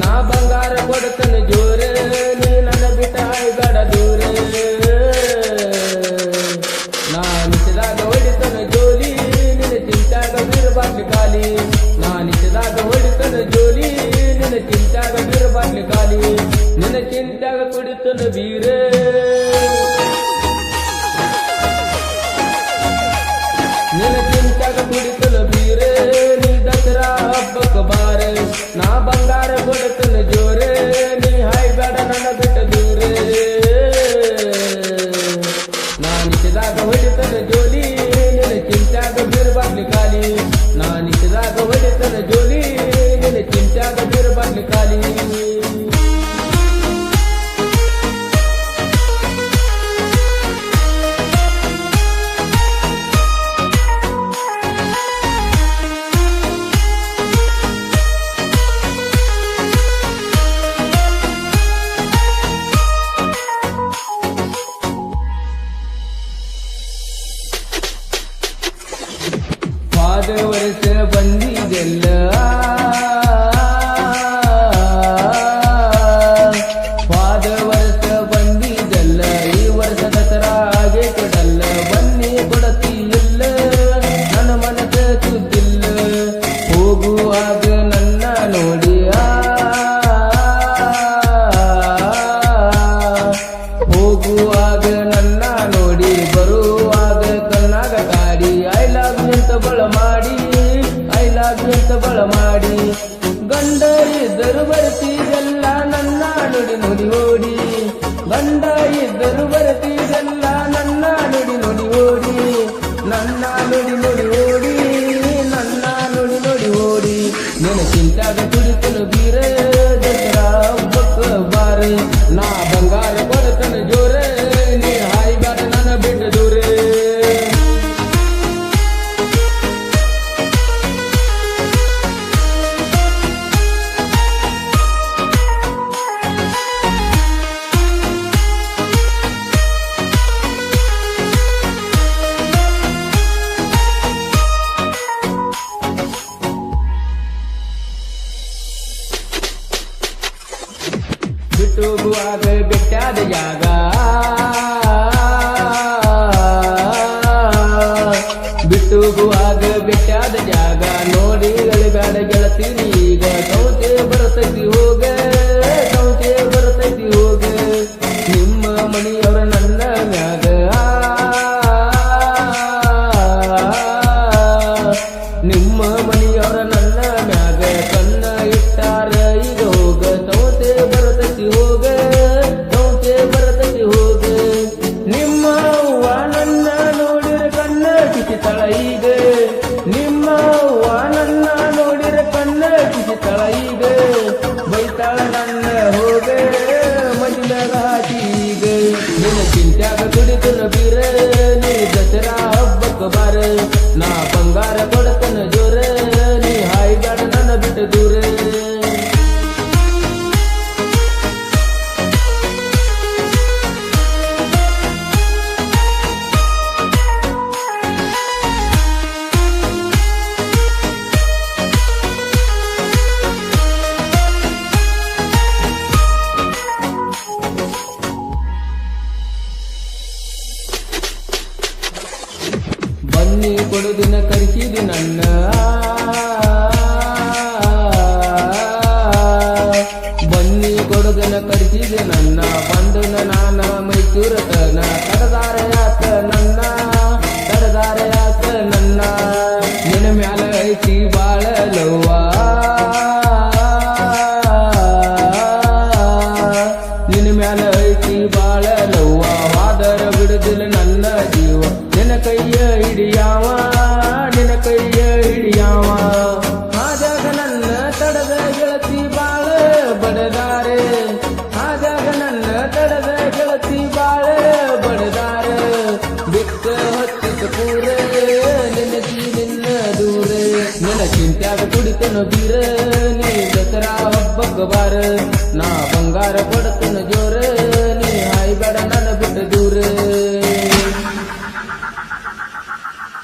ನಾ ಬಂಗಾರ ಕೊಡ್ತನ ಜೋರೆ ನೀ ನನ್ನ ಬಿಟ್ಟ ಹಾಯ್ಬೇಡ ದೂರೆ ನಾ ನಿಂತಿದಾಗ ಹೊಡಿತನ ಜೋಲಿ ನಿನ್ನ ಚಿಂತಾಗ ಬೀರಬಾಗ್ಲಿ ಖಾಲಿ ನಾ ನಿಂತಿದಾಗ ಹೊಡಿತನ ಜೋಲಿ ನಿನ್ನ ಚಿಂತಾಗ ಬೀರಬಾಗ್ಲಿ ಖಾಲಿ ನಿನ್ನ ಚಿಂತಾಗ ಕುಡಿತನ ಬೀರೇ ನಿನ್ನ ಚಿಂತಾಗ ಕುಡಿತನ ಬೀರೇ ನೀ ದಸರಾ ಹಬ್ಬಕ್ಕೆ ಬಾರೆ ನಾ ಬಂಗಾರ ಕೊಡ್ತನ ಜೋರೆ ನೀ ಹಾಯ್ಬೇಡ ನನ್ನ ಬಿಟ್ಟ ದೂರೆ ನಾ ನಿಂತಿದಾಗ ಹೊಡಿತನ ಜೋಲಿ ನಿನ್ನ ಚಿಂತಾಗ ಬೀರಬಾಗ್ಲಿ ಖಾಲಿ ನಾ ನಿಂತಿದಾಗ ಹೊಡಿತನ ಜೋಲಿ ನಿನ್ನ ಚಿಂತಾಗ ಬೀರಬಾಗ್ಲಿ ಖಾಲಿ ಪಾದ ವರ್ಷ ಬಂದಿದೆಲ್ಲ ಪಾದ ವರ್ಷ ಬಂದಿದೆಲ್ಲ ಈ ವರ್ಷ ದಸರಾ ಹಾಗೆ ಕೊಡಲ್ಲ ಬನ್ನಿ ಕೊಡತಿಲ್ಲ ನನ್ನ ಮನದ ಸುದ್ದಿಲ್ಲ ಹೋಗುವಾಗ ನನ್ನ ನೋಡಿ ಹೋಗುವಾಗ ನನ್ನ ನೋಡಿ ಬರುವಾಗ ಕಣ್ಣಾಗ ಗಾಡಿ ಐ ಲವ್ ಯು ಅಂತ ಬಳ ಮಾಡಿ ಐ ಲವ್ ಯು ಅಂತ ಬಳ ಮಾಡಿ ಗಂಡ ಇದ್ದರು ಬರ್ತಿದೆಲ್ಲ ನನ್ನ ನುಡಿ ನುಡಿ ಓಡಿ ಗಂಡ ಇದ್ದರು ಬರ್ತಿದೆಲ್ಲ ನನ್ನ ನುಡಿ ನುಡಿ ಓಡಿ ನನ್ನ ನುಡಿ ನುಡಿ ಓಡಿ ನನ್ನ ನುಡಿ ನುಡಿ ಓಡಿ ನಿನ್ನ ಚಿಂತಾಗ ಕುಡಿತನು ಬೀರೆ ದಸರಾ ಹಬ್ಬಕ್ಕೆ ಬಾರೆ ನಾ ಬಂಗಾರ ಕೊಡ್ತನ ಜೋರೆ ನೀ ಹಾಯ್ಬೇಡ ನನ್ನ ಬಿಟ್ಟ ದೂರೆ ಬಿಟ್ಟೋಗುವಾಗ ಬೆಟ್ಟಾದ ಜಾಗ ಬಿಟ್ಟೋಗುವಾಗ ಬೆಟ್ಟಾದ ಜಾಗ ನೋಡಿ ಅಳಿಬೇಡ ಗೆಳತೀನಿ ಈಗ ಸೌತೆ ಬರ್ತೈತಿ ಹೋಗ ಸೌತೆ ಬರ್ತೈತಿ ಹೋಗ ನಿಮ್ಮ ಮನೆಯವರ ನನ್ನ ಮ್ಯಾಗ ನಿಮ್ಮ ಮನೆಯವರ ನನ್ನ ಮ್ಯಾಗ ಕಣ್ಣ ಇಟ್ಟಾರ ಈಗ ಹೋಗ ಸೌತೆ ಬರ್ತೈತಿ ಹೋಗ ಸೌತೆ ಬರ್ತೈತಿ ಹೋಗ ನಿಮ್ಮ ಅವ್ವ ನನ್ನ ನೋಡಿರ ಕಣ್ಣ ಕಿಸಿತಳ ಈಗ ನಿಮ್ಮ ಅವ್ವ ನನ್ನ ನೋಡಿರ ಕಣ್ಣ ಕಿಸಿತಳ ಈಗ ಬೈತಾಳ ನನ್ನ ಹೋಗ ಮಜಿಲಾಗ ಹಾಕಿ ಈಗ ನಿನ್ನ ಚಿಂತ್ಯಾಗ ದುಡಿತನ ಬೀರ ನೀ ದಸರಾ ಹಬ್ಬಕ್ಕೆ ಬಾರ ನಾ ಬಂಗಾರ ಕೊಡ್ತನ ಜೋರ ನೀ ಹಾಯ್ಬೇಡ ನನ್ನ ಬಿಟ್ಟ ದೂರ ಬನ್ನಿ ಕೊಡುದಿನ ಕರಿಸಿದಿ ನನ್ನ ಬನ್ನಿ ಕೊಡುದಿನ ಕರಿಸಿದಿ ನನ್ನ ಬಂದನ ನಾನ ಮೈಸೂರತನ ತಡದಾರೆ ಯಾಕ ನನ್ನ ತಡದಾರೆ ಯಾಕ ನನ್ನ ನಿನ್ನ ಮ್ಯಾಲ ಐತಿ ಬಾಳ ಲವ್ವ ನಿನ್ನ ಮ್ಯಾಲ ಐತಿ ಬಾಳ ಲವ್ವ ವಾದರ ಬಿಡುದಿಲ್ಲ ನನ್ನ ಜೀವ ನಿನ್ನ ಕೈಯ ಹಿಡಿಯಾವ ನಿನ್ನ ಕೈಯ ಹಿಡಿಯಾವ ಆದಾಗ ನನ್ನ ತಡದ ಗೆಳತಿ ಬಾಳ ಬಡದಾರೆ ಆದಾಗ ನನ್ನ ತಡದ ಗೆಳತಿ ಬಾಳ ಬಡದಾರೆ ಬಿಕ್ಕ ಹೊತ್ತಿಕ ಪೂರೆ ನಿನ್ನ ದೂರೆ ನಿನ್ನ ಚಿಂತ್ಯಾಗ ಕುಡಿತನ ಬೀರ ನೀ ದಸರಾ ಹಬ್ಬಕ್ಕೆ ಬಾರ ನಾ ಬಂಗಾರ ಕೊಡ್ತನ ಜೋರ ನೀ ಹಾಯ್ಬೇಡ ನನ್ನ ಬಿಟ್ಟ ದೂರ